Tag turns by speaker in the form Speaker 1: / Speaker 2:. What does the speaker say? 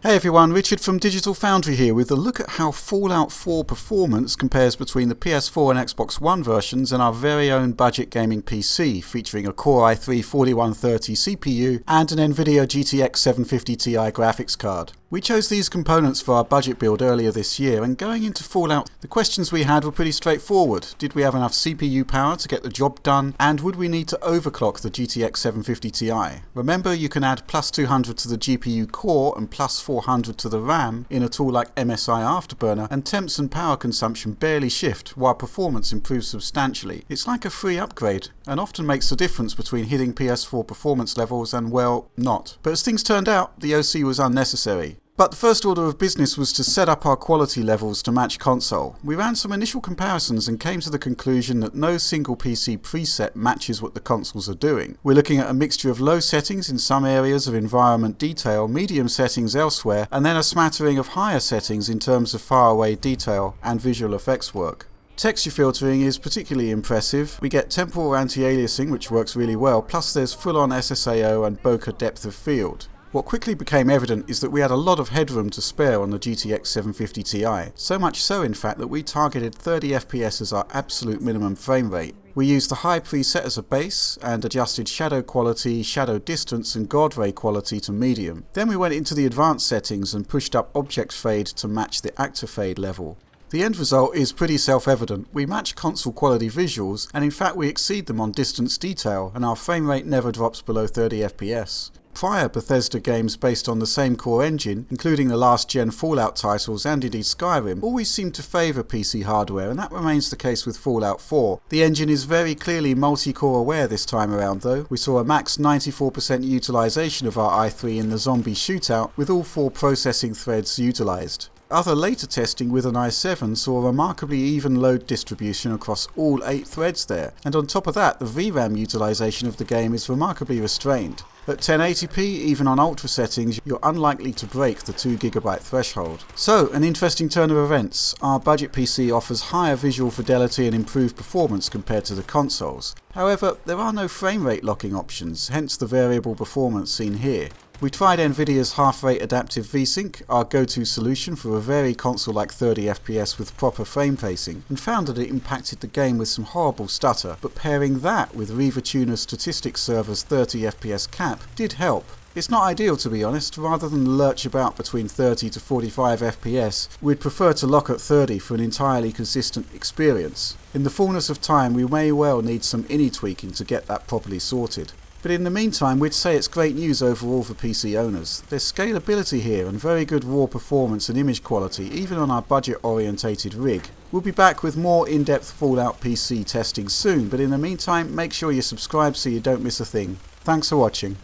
Speaker 1: Hey everyone, Richard from Digital Foundry here with a look at how Fallout 4 performance compares between the PS4 and Xbox One versions and our very own budget gaming PC featuring a Core i3-4130 CPU and an NVIDIA GTX 750 Ti graphics card. We chose these components for our budget build earlier this year, and going into Fallout, the questions we had were pretty straightforward. Did we have enough CPU power to get the job done, and would we need to overclock the GTX 750 Ti? Remember, you can add plus 200 to the GPU core and plus 400 to the RAM in a tool like MSI Afterburner, and temps and power consumption barely shift, while performance improves substantially. It's like a free upgrade, and often makes the difference between hitting PS4 performance levels and, well, not. But as things turned out, the OC was unnecessary. But the first order of business was to set up our quality levels to match console. We ran some initial comparisons and came to the conclusion that no single PC preset matches what the consoles are doing. We're looking at a mixture of low settings in some areas of environment detail, medium settings elsewhere, and then a smattering of higher settings in terms of faraway detail and visual effects work. Texture filtering is particularly impressive. We get temporal anti-aliasing, which works really well, plus there's full-on SSAO and bokeh depth of field. What quickly became evident is that we had a lot of headroom to spare on the GTX 750 Ti, so much so in fact that we targeted 30 FPS as our absolute minimum frame rate. We used the high preset as a base and adjusted shadow quality, shadow distance and God ray quality to medium. Then we went into the advanced settings and pushed up object fade to match the actor fade level. The end result is pretty self-evident. We match console quality visuals, and in fact we exceed them on distance detail, and our frame rate never drops below 30 FPS. Prior Bethesda games based on the same core engine, including the last-gen Fallout titles and indeed Skyrim, always seem to favour PC hardware, and that remains the case with Fallout 4. The engine is very clearly multi-core aware this time around though. We saw a max 94% utilisation of our i3 in the zombie shootout, with all 4 processing threads utilised. Other later testing with an i7 saw a remarkably even load distribution across all 8 threads there, and on top of that the VRAM utilisation of the game is remarkably restrained. At 1080p, even on ultra settings, you're unlikely to break the 2GB threshold. So, an interesting turn of events. Our budget PC offers higher visual fidelity and improved performance compared to the consoles. However, there are no frame rate locking options, hence the variable performance seen here. We tried NVIDIA's half-rate adaptive VSync, our go-to solution for a very console-like 30 FPS with proper frame pacing, and found that it impacted the game with some horrible stutter, but pairing that with RivaTuner Statistics Server's 30 FPS cap did help. It's not ideal to be honest. Rather than lurch about between 30 to 45 FPS, we'd prefer to lock at 30 for an entirely consistent experience. In the fullness of time we may well need some INI tweaking to get that properly sorted. But in the meantime, we'd say it's great news overall for PC owners. There's scalability here and very good raw performance and image quality, even on our budget-orientated rig. We'll be back with more in-depth Fallout PC testing soon, but in the meantime, make sure you subscribe so you don't miss a thing. Thanks for watching.